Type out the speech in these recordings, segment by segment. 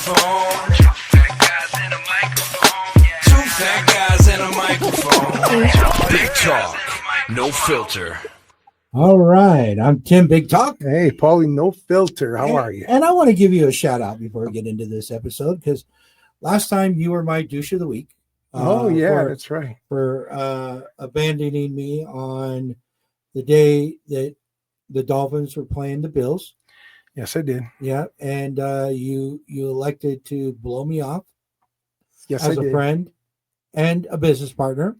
microphone. Two fat guys and a microphone. Two fat guys and a microphone. Big talk, no filter. All right. I'm Tim Big Talk. Hey, Paulie, no filter. How are you? And I want to give you a shout out before we get into this episode because last time you were my douche of the week. That's right. For abandoning me on the day that the Dolphins were playing the Bills. Yes, I did. Yeah, and you elected to blow me off. Yes, as I did. A friend and a business partner.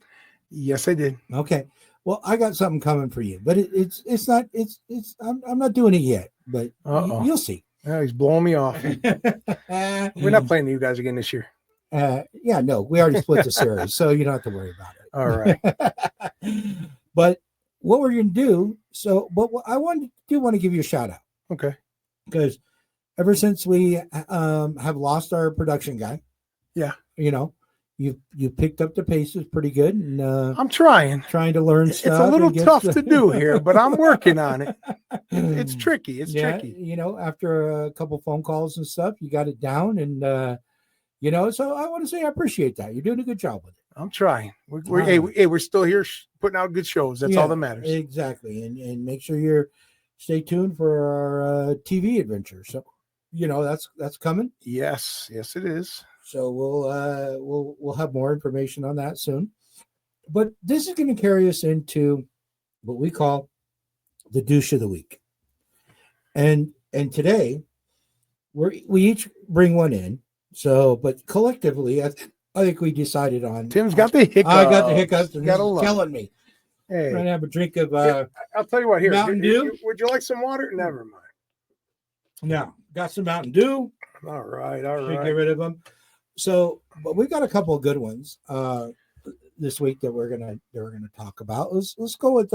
Yes, I did. Okay. Well, I got something coming for you, but I'm not doing it yet, but you'll see. Oh, he's blowing me off. We're not playing you guys again this year. No, we already split the series, so you don't have to worry about it. All right. But what we're going to do, but what I want to give you a shout out. Okay. Because ever since we have lost our production guy, you picked up the paces pretty good, and I'm trying to learn stuff. It's a little tough to do here, but I'm working on it. It's tricky. It's tricky. After a couple phone calls and stuff, you got it down, and so I want to say I appreciate that. You're doing a good job with it. I'm trying. We're still here putting out good shows. That's all that matters. Exactly, and make sure you're stay tuned for our TV adventure. So, that's coming. Yes, it is. So we'll have more information on that soon. But this is going to carry us into what we call the douche of the week. And today we each bring one in. So, but collectively, I think we decided on. Tim's got the hiccups. I got the hiccups, and it's killing me. Hey, I'm gonna have a drink of. I'll tell you what. Here, Mountain Dew. Would you like some water? Never mind. No, got some Mountain Dew. All right. Get rid of them. So, but we've got a couple of good ones this week that we're gonna talk about. Let's go with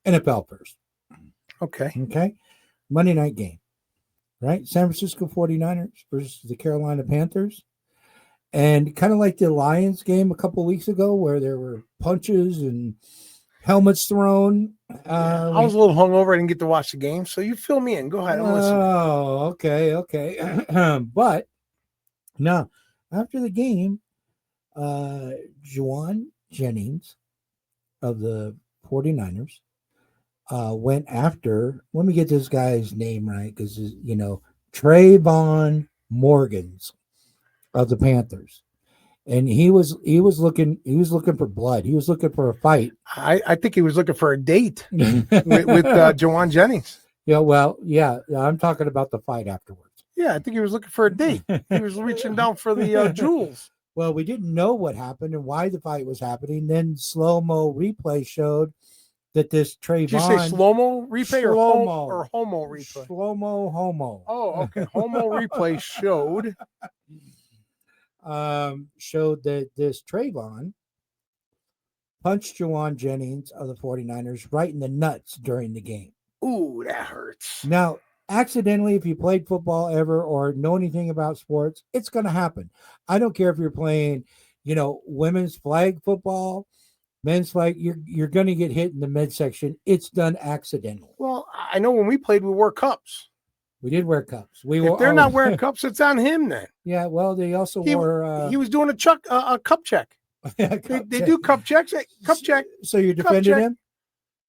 NFL first. Okay. Monday night game, right? San Francisco 49ers versus the Carolina Panthers. And kind of like the Lions game a couple of weeks ago where there were punches and helmets thrown. I was a little hungover. I didn't get to watch the game. So you fill me in. Go ahead and listen. Oh, okay. But no, after the game, Jauan Jennings of the 49ers went after, let me get this guy's name right, because, Trayvon Morgans of the Panthers. And he was looking for blood. He was looking for a fight. I think he was looking for a date with Jauan Jennings. Yeah, I'm talking about the fight afterwards. Yeah, I think he was looking for a date. He was reaching down for the jewels. Well, we didn't know what happened and why the fight was happening. Then slow-mo replay showed that this Trayvon. Did you say slow-mo replay or homo replay? Slow-mo homo. Oh, okay. Homo replay showed that this Trayvon punched Jauan Jennings of the 49ers right in the nuts during the game. Ooh, that hurts. Now, accidentally, if you played football ever or know anything about sports, it's going to happen. I don't care if you're playing, women's flag football, men's flag, you're going to get hit in the midsection. It's done accidentally. Well, I know when we played, we wore cups. We did wear cups. If they're not wearing cups, it's on him then. Yeah, well, they also wore. He was doing a cup check. They do cup checks. Cup check. So you defended him?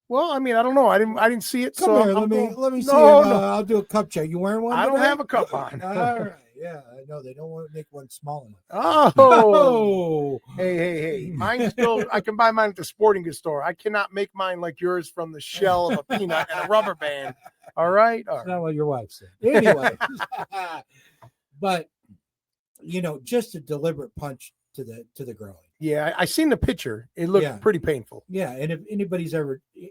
Well, I mean, I don't know. I didn't see it. Come here, let me see. I'll do a cup check. You wearing one? I don't have a cup on. All right. Yeah, I know they don't want to make one small enough. Oh. Hey. Mine still. I can buy mine at the sporting goods store. I cannot make mine like yours from the shell of a peanut and a rubber band. All right. That's not what your wife said. Anyway, but just a deliberate punch to the groin. Yeah, I seen the picture. It looked pretty painful. Yeah, and if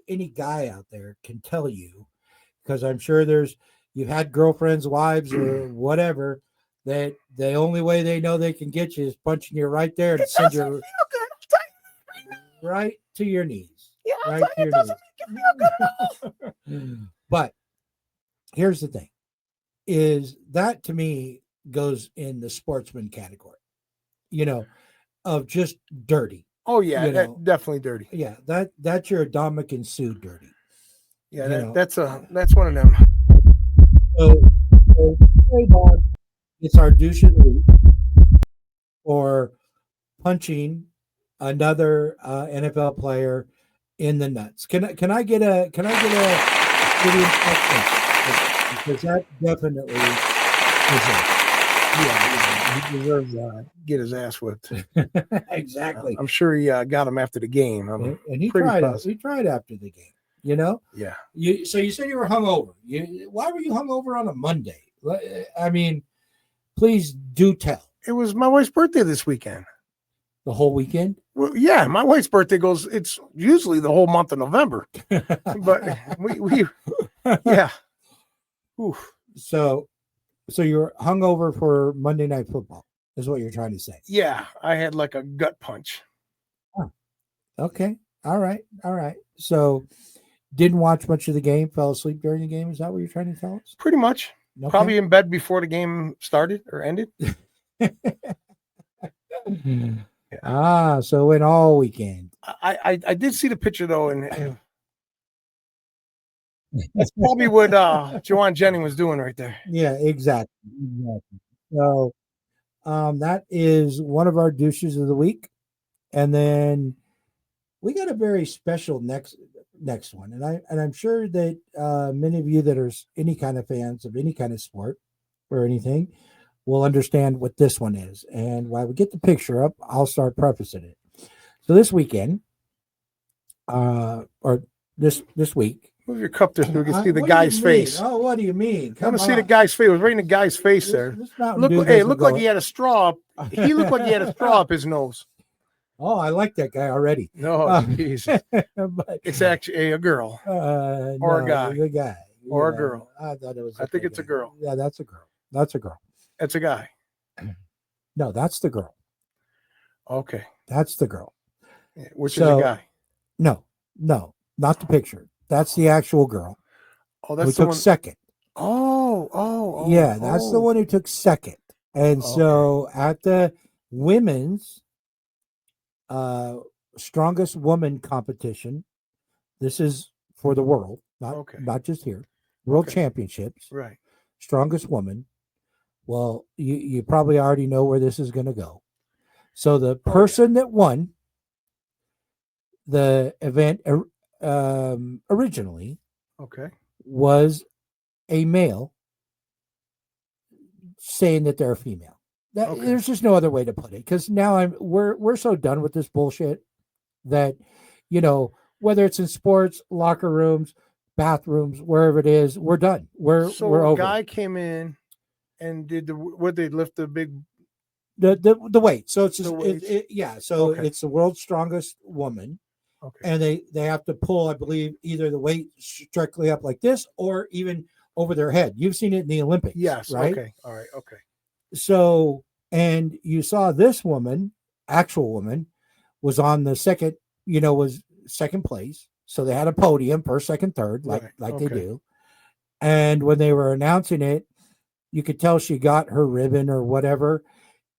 any guy out there can tell you, because I'm sure you've had girlfriends, wives, or whatever, that the only way they know they can get you is punching you right there and send you right to your knees. Yeah, right to your knees. But here's the thing: is that to me goes in the sportsman category. Of just dirty. Oh yeah, definitely dirty. Yeah, that's your Dominican Sue dirty. Yeah, that's one of them. So Trayvon It's our douche of the week for punching another NFL player in the nuts. Can I get a stadium question? Because that definitely deserves. Yeah, he deserves get his ass whipped. Exactly. I'm sure he got him after the game. And he pretty tried. positive. He tried after the game. You know. Yeah. So you said you were hungover. Why were you hungover on a Monday? I mean, please do tell. It was my wife's birthday this weekend. The whole weekend? Well, yeah, my wife's birthday it's usually the whole month of November. But we yeah. Oof. So you're hungover for Monday Night Football, is what you're trying to say. Yeah, I had like a gut punch. Oh, okay. All right. So didn't watch much of the game, fell asleep during the game. Is that what you're trying to tell us? Pretty much. Okay. Probably in bed before the game started or ended. So went all weekend. I did see the picture though, and that's probably what Joanne Jennings was doing right there. Yeah, exactly. So that is one of our douches of the week. And then we got a very special next one. And I'm sure that many of you that are any kind of fans of any kind of sport or anything will understand what this one is. And while we get the picture up, I'll start prefacing it. So this weekend, or this week. Move your cup there so we can see the guy's face. Oh, what do you mean? I want to see the guy's face. It was right in the guy's face there. Looked like he had a straw. He looked like he had a straw up his nose. Oh, I like that guy already. No, jeez. But it's actually a girl or a guy. A guy or a girl. I thought it was. I think it's a girl. Yeah, that's a girl. That's a girl. It's a guy. No, that's the girl. Okay. That's the girl. Which is a guy. No, not the picture. That's the actual girl. Oh, that's who the took one. Second. Oh. Yeah, that's the one who took second. And so at the women's strongest woman competition, this is for the world, not just here. World Championships. Right. Strongest woman. Well, you probably already know where this is going to go. So the person that won the event originally was a male saying that they're a female. There's just no other way to put it, because now we're so done with this bullshit that, whether it's in sports, locker rooms, bathrooms, wherever it is, we're done. We're over. A guy came in and did they lift the big the weight. So it's it's the world's strongest woman. Okay. And they have to pull, I believe, either the weight strictly up like this or even over their head. You've seen it in the Olympics. Yes. Right? Okay. All right. Okay. So, and you saw this woman, actual woman, was on the second, was second place. So they had a podium, first, second, third, like they do. And when they were announcing it, you could tell she got her ribbon or whatever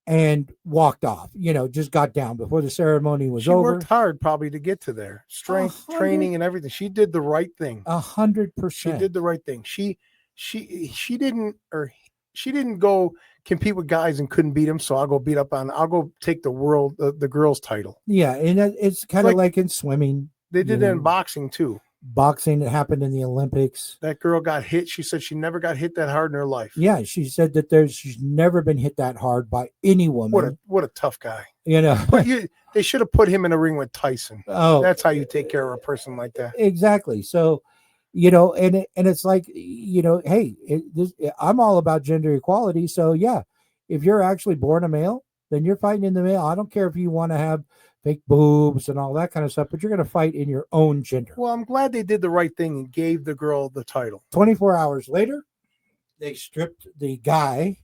and walked off, just got down before the ceremony was over. She worked hard probably to get to there. Strength, training, and everything. She did the right thing. 100%. She did the right thing. She didn't go compete with guys and couldn't beat them. So I'll go take the girls' title. Yeah. And it's kind of like in swimming. They did that in boxing too. Boxing, it happened in the Olympics. That girl got hit. She said she never got hit that hard in her life. Yeah, she said that she's never been hit that hard by any woman. What a tough guy. But they should have put him in a ring with Tyson. Oh, that's how you take care of a person like that. Exactly. So, and it's like, hey, I'm all about gender equality. So yeah, if you're actually born a male, then you're fighting in the male. I don't care if you want to have fake boobs and all that kind of stuff, but you're going to fight in your own gender. Well, I'm glad they did the right thing and gave the girl the title. 24 hours later, they stripped the guy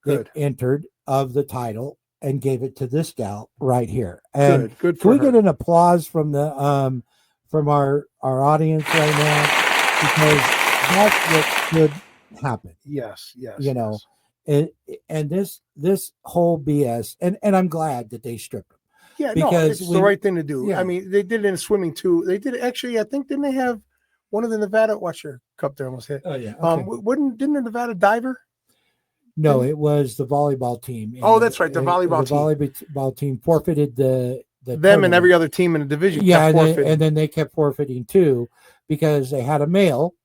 that entered of the title and gave it to this gal right here. And good can we get an applause from the from our audience right now, because that's what should happen. Yes. And this whole BS, and I'm glad that they stripped him. Yeah, because it's the right thing to do. Yeah. I mean, they did it in swimming too. They did actually. I think didn't they have one of the Nevada? Watch your cup there almost hit. Oh yeah. Okay. Didn't the Nevada diver? No, it was the volleyball team. Oh, that's right, the volleyball team. The volleyball team forfeited the them tournament. and every other team in the division. Yeah, kept and then they kept forfeiting too because they had a male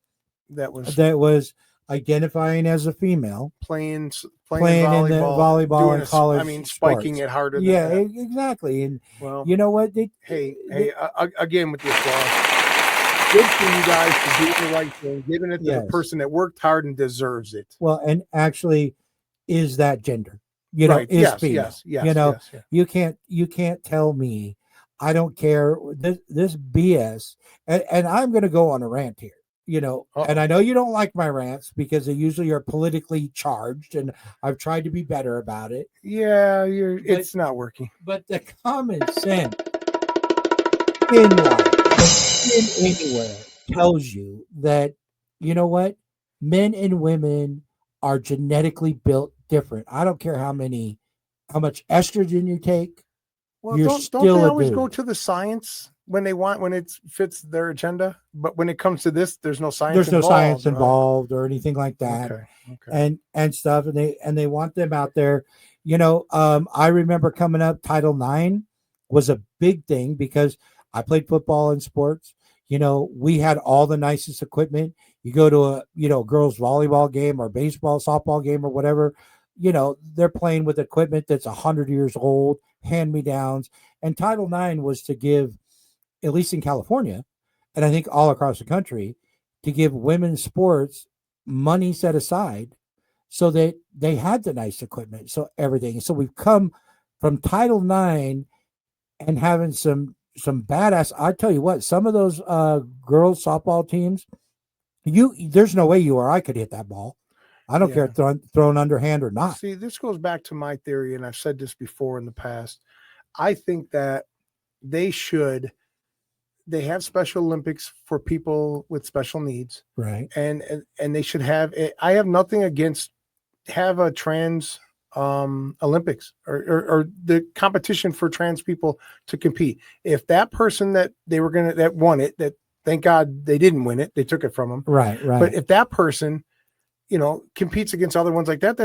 that was identifying as a female playing in the volleyball doing and college. spiking sports. it harder. Yeah, than that. exactly. And Well, you know what? Again with the applause. Good for you guys for doing the right thing, giving it to the person that worked hard and deserves it. Well, and actually, is that gender? You know, right. is Yes, female. yes, yes. You know, yes. you can't tell me. I don't care this BS, and I'm going to go on a rant here. You know, and I know you don't like my rants because they usually are politically charged, and I've tried to be better about it. Yeah, it's not working. But the common sense in life, anywhere, tells you that, you know what, men and women are genetically built different. I don't care how much estrogen you take. Well, don't they always go to the science when it fits their agenda? But when it comes to this, there's no science. There's no science involved or anything like that. Okay. And stuff, and they want them out there. You know, I remember coming up, Title IX was a big thing because I played football and sports. You know, we had all the nicest equipment. You go to a girls volleyball game or baseball, softball game or whatever. You know, they're playing with equipment that's 100 years old, hand-me-downs. And Title IX was to give, at least in California, and I think all across the country, to give women's sports money set aside so that they had the nice equipment, so everything. So we've come from Title IX and having some badass. I tell you what, some of those girls softball teams, there's no way you or I could hit that ball. I don't care thrown underhand or not. See, this goes back to my theory, and I've said this before in the past. I think that they have Special Olympics for people with special needs, right? And they should have. I have nothing against have a trans Olympics or the competition for trans people to compete. If that person that won it, that thank God they didn't win it, they took it from them, right. But if that person, competes against other ones like that,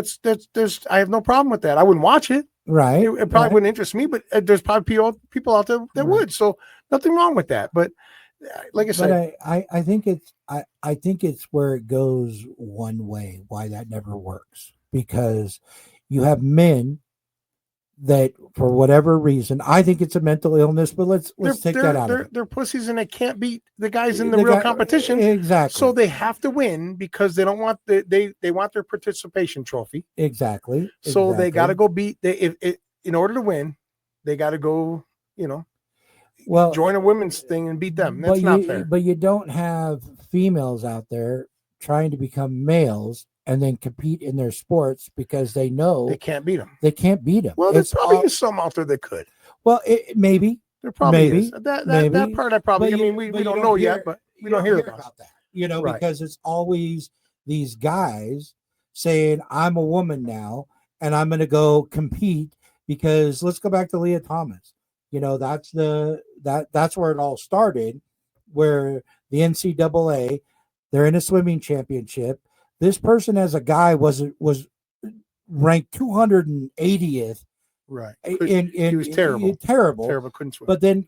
there's I have no problem with that. I wouldn't watch it. Right. It probably wouldn't interest me, but there's probably people out there that would. So nothing wrong with that. But like I said, I think it's where it goes one way, why that never works. Because you have men that, for whatever reason, I think it's a mental illness, but let's take that out of it. They're pussies and they can't beat the guys in the real competition. Exactly. So they have to win because they don't want they want their participation trophy. Exactly. So they got to go beat in order to win, they got to go, join a women's thing and beat them. That's not fair. But you don't have females out there trying to become males and then compete in their sports because they know they can't beat them. They can't beat them. Well, there's probably some out there that could. Well, maybe there probably is. That part I probably. We don't know yet, but we don't hear about that. Because it's always these guys saying, "I'm a woman now, and I'm going to go compete." Because let's go back to Leah Thomas. That's where it all started, where the NCAA, they're in a swimming championship. This person as a guy was ranked 280th. Right. He was terrible. Terrible. Couldn't swim. But then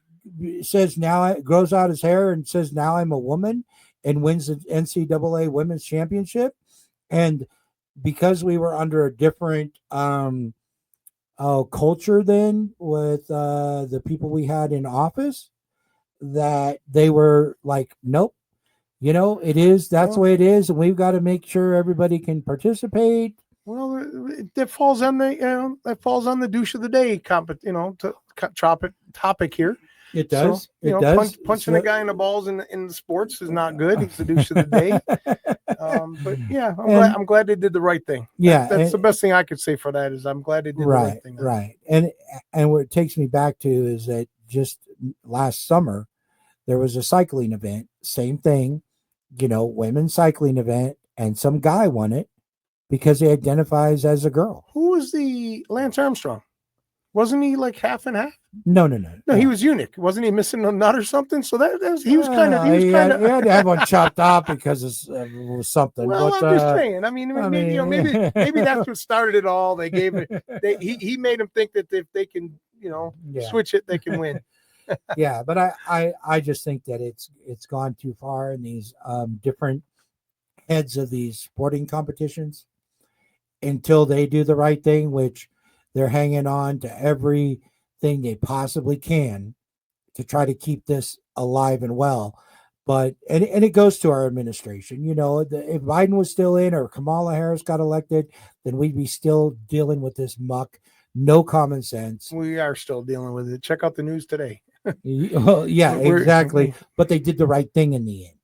says grows out his hair and says, now I'm a woman, and wins the NCAA women's championship. And because we were under a different culture then with the people we had in office, that they were like, nope. It is. That's the way it is, and we've got to make sure everybody can participate. Well, that falls on the douche of the day, topic here. It does. So, it does. Punching a guy in the balls in the sports is not good. It's the douche of the day. But yeah, I'm glad they did the right thing. Yeah, that's the best thing I could say for that is I'm glad they did the right thing. Right. And what it takes me back to is that just last summer there was a cycling event. Same thing. Women's cycling event, and some guy won it because he identifies as a girl. Who was the Lance Armstrong? Wasn't he like half and half? No. No, he was eunuch. Wasn't he missing a nut or something? So that was, he was kind of. He had to have one chopped off because it was something. Well, but, I'm just saying. I mean, maybe, maybe that's what started it all. They gave it. He made him think that if they can, switch it, they can win. Yeah, but I just think that it's gone too far in these different heads of these sporting competitions until they do the right thing, which they're hanging on to everything they possibly can to try to keep this alive and well. But and it goes to our administration. If Biden was still in or Kamala Harris got elected, then we'd be still dealing with this muck. No common sense. We are still dealing with it. Check out the news today. Well, yeah, exactly. But they did the right thing in the end.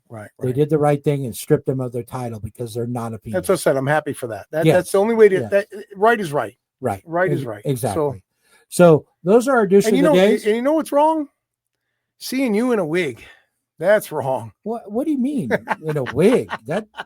Right. They did the right thing and stripped them of their title because they're not a penis. That's what I said. I'm happy for that. That's the only way to. That, right is right. Right. Right is right. Exactly. So those are our douche of the days. And you know what's wrong? Seeing you in a wig. That's wrong. What do you mean in a wig?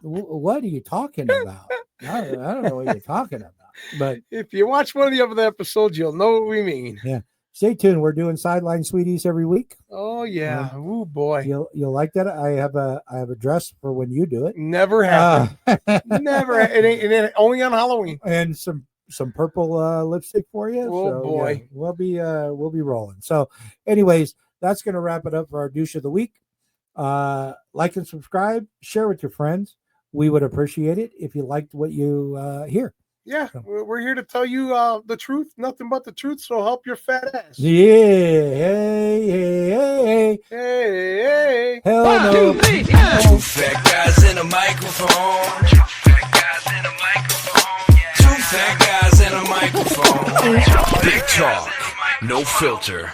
What are you talking about? I don't know what you're talking about. But if you watch one of the other episodes, you'll know what we mean. Yeah. Stay tuned. We're doing Sideline Sweeties every week. Oh yeah. Oh boy. You'll like that. I have a dress for when you do it. Never happened. Never. It ain't only on Halloween. And some purple lipstick for you. Oh boy. Yeah, we'll be rolling. So anyways, that's going to wrap it up for our douche of the week. Like and subscribe, share with your friends. We would appreciate it if you liked what you hear. Yeah, we're here to tell you the truth, nothing but the truth. So help your fat ass. Yeah, hey. Hell no. Two fat guys in a microphone. Two fat guys in a microphone. Two fat guys in a microphone. Big talk, no filter.